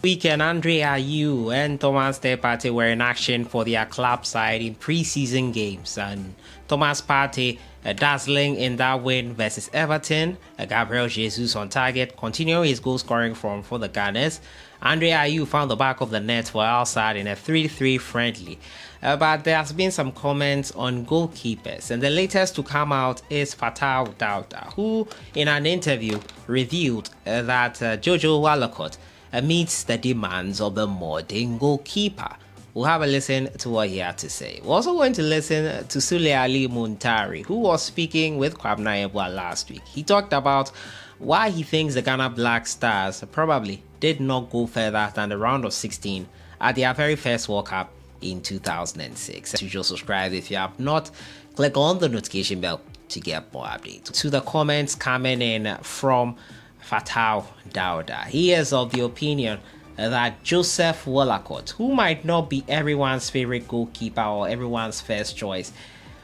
Weekend, Andre Ayew and Thomas Partey were in action for their club side in pre-season games, and Thomas Partey dazzling in that win versus Everton. Gabriel Jesus on target, continuing his goal scoring form for the Gunners. Andre Ayew found the back of the net for Al Sadd in a 3-3 friendly. But there has been some comments on goalkeepers, and the latest to come out is FATAU Dauda, who in an interview revealed that JOOJO Wollacott meets the demands of the modern goalkeeper. We'll have a listen to what he had to say. We're also going to listen to Sule Ali Muntari, who was speaking with Kwabena Yeboah last week. He talked about why he thinks the Ghana Black Stars probably did not go further than the round of 16 at their very first World Cup in 2006. As usual, subscribe if you have not. Click on the notification bell to get more updates. To the comments coming in from FATAU Dauda. He is of the opinion that Joseph Wollacott, who might not be everyone's favorite goalkeeper or everyone's first choice,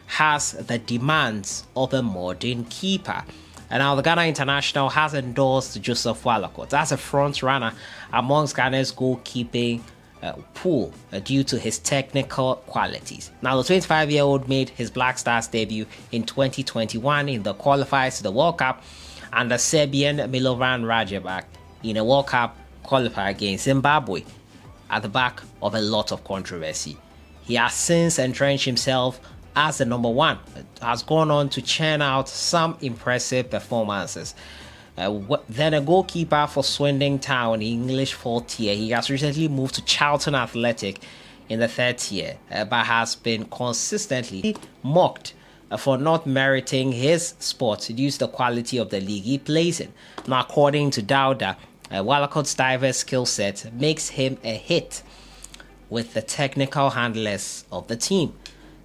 has the demands of a modern keeper. And now the Ghana International has endorsed Joseph Wollacott as a front runner amongst Ghana's goalkeeping pool due to his technical qualities. Now the 25-year-old made his Black Stars debut in 2021 in the qualifiers to the World Cup under Serbian Milovan Rajevac in a World Cup qualifier against Zimbabwe at the back of a lot of controversy. He has since entrenched himself as the number one, has gone on to churn out some impressive performances. Then a goalkeeper for Swindon Town in English 4th tier. He has recently moved to Charlton Athletic in the 3rd tier, but has been consistently mocked for not meriting his spot due to the quality of the league he plays in. Now, according to Dauda, Wollacott's diverse skill set makes him a hit with the technical handlers of the team.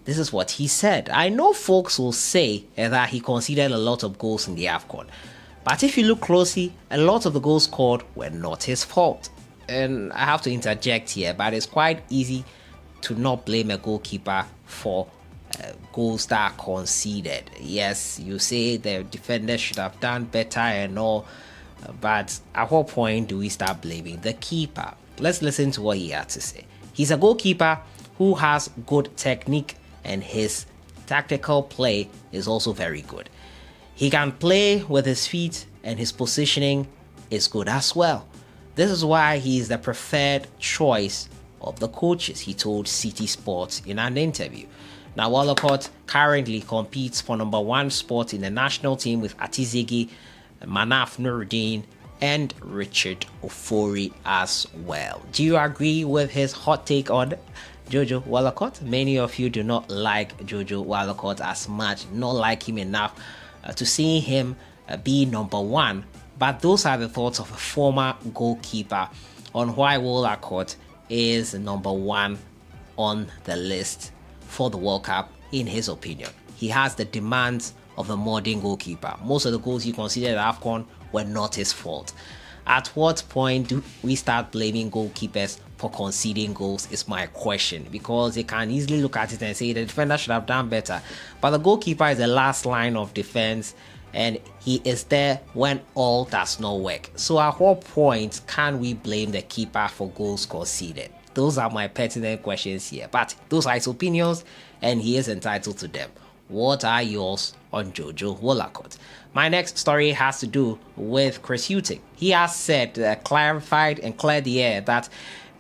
This is what he said. I know folks will say that he conceded a lot of goals in the AFCON, but if you look closely, a lot of the goals scored were not his fault. And I have to interject here, but it's quite easy to not blame a goalkeeper for goals that are conceded. Yes, you say the defender should have done better and all, but at what point do we start blaming the keeper? Let's listen to what he had to say. He's a goalkeeper who has good technique, and his tactical play is also very good. He can play with his feet, and his positioning is good as well. This is why he is the preferred choice of the coaches, he told City Sports in an interview. Now, Wollacott currently competes for number 1 spot in the national team with Atizigi, Manaf Nuruddin, and Richard Ofori as well. Do you agree with his hot take on JOOJO Wollacott? Many of you do not like JOOJO Wollacott as much, not like him enough to see him be number 1. But those are the thoughts of a former goalkeeper on why Wollacott is number 1 on the list for the World Cup, in his opinion. He has the demands of a modern goalkeeper. Most of the goals he conceded at AFCON were not his fault. At what point do we start blaming goalkeepers for conceding goals is my question, because they can easily look at it and say the defender should have done better. But the goalkeeper is the last line of defense, and he is there when all does not work. So at what point can we blame the keeper for goals conceded? Those are my pertinent questions here, but those are his opinions and he is entitled to them. What are yours on JOOJO Wollacott? My next story has to do with Chris Hughton. He has said, clarified and cleared the air that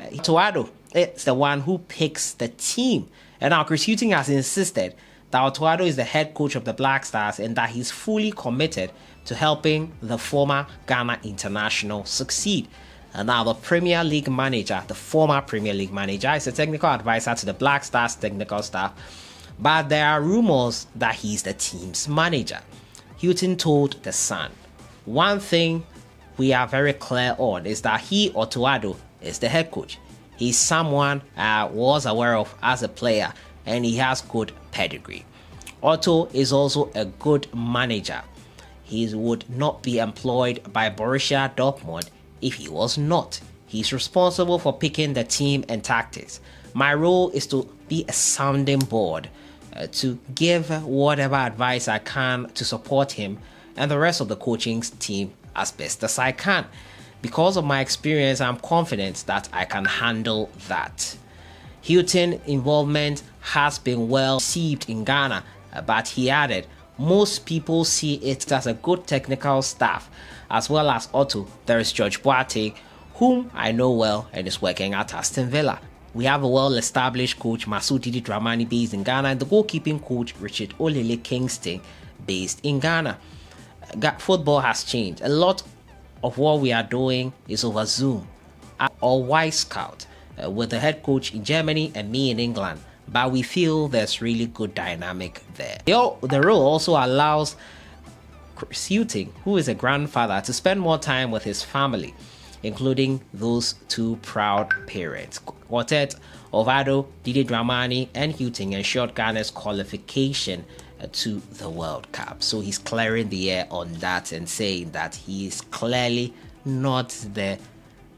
Otuado is the one who picks the team. And now Chris Hughton has insisted that Otuado is the head coach of the Black Stars and that he's fully committed to helping the former Ghana international succeed. And now the Premier League manager, the former Premier League manager, is a technical advisor to the Black Stars technical staff, but there are rumors that he's the team's manager. Hughton told The Sun, "One thing we are very clear on is that he, Otuado, is the head coach. He's someone I was aware of as a player, and he has good pedigree. Otto is also a good manager. He would not be employed by Borussia Dortmund if he was not. He's responsible for picking the team and tactics. My role is to be a sounding board, to give whatever advice I can to support him and the rest of the coaching team as best as I can." Because of my experience, I'm confident that I can handle that. Hughton involvement has been well received in Ghana, but he added, most people see it as a good technical staff. As well as Otto, there is George Boateng, whom I know well and is working at Aston Villa. We have a well-established coach, Masudi Dramani, based in Ghana, and the goalkeeping coach, Richard Olele Kingston, based in Ghana. Football has changed. A lot of what we are doing is over Zoom or Wisecout, with the head coach in Germany and me in England. But we feel there's really good dynamic there. The role also allows Hughton, who is a grandfather, to spend more time with his family, including those two proud parents. Quartet of Ado, Didi Dramani, and Hughton ensured Ghana's qualification to the World Cup. So he's clearing the air on that and saying that he is clearly not the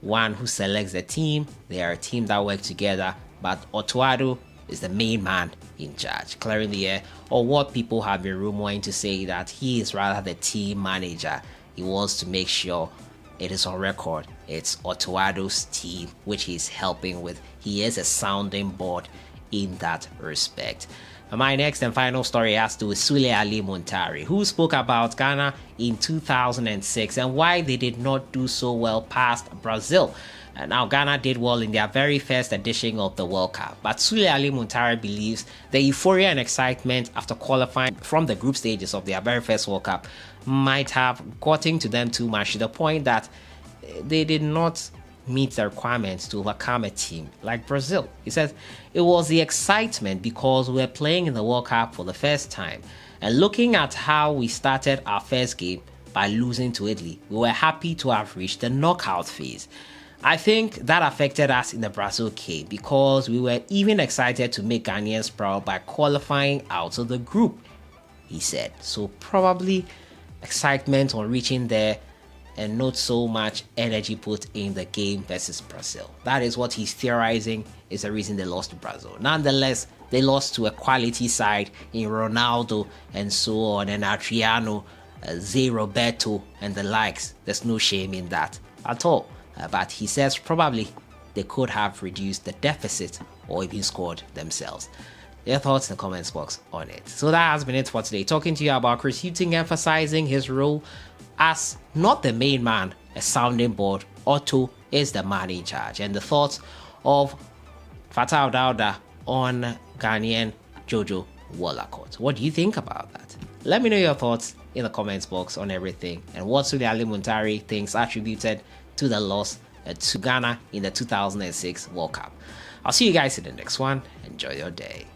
one who selects the team. They are a team that work together, but Otuado is the main man in charge, clearing the air, or what people have been rumoring to say that he is rather the team manager. He wants to make sure it is on record it's Otuado's team which he's helping with. He is a sounding board in that respect. My next and final story has to do with Sule Ali Muntari, who spoke about Ghana in 2006 and why they did not do so well past Brazil. And now Ghana did well in their very first edition of the World Cup, but Sule Ali Muntari believes the euphoria and excitement after qualifying from the group stages of their very first World Cup might have gotten to them too much, to the point that they did not meet the requirements to overcome a team like Brazil. He says it was the excitement because we were playing in the World Cup for the first time, and looking at how we started our first game by losing to Italy, we were happy to have reached the knockout phase. I think that affected us in the Brazil game because we were even excited to make Ghanaians proud by qualifying out of the group, he said. So probably excitement on reaching there and not so much energy put in the game versus Brazil. That is what he's theorizing is the reason they lost to Brazil. Nonetheless, they lost to a quality side in Ronaldo and so on, and Adriano, Zé Roberto and the likes. There's no shame in that at all. But he says probably they could have reduced the deficit or even scored themselves. Your thoughts in the comments box on it. So that has been it for today. Talking to you about Chris Hughton emphasizing his role as not the main man, a sounding board. Otto is the man in charge. And the thoughts of FATAU Dauda on Ghanaian JOOJO Wollacott. What do you think about that? Let me know your thoughts in the comments box on everything, and what Sule Ali Muntari thinks attributed to the loss to Ghana in the 2006 World Cup. I'll see you guys in the next one. Enjoy your day.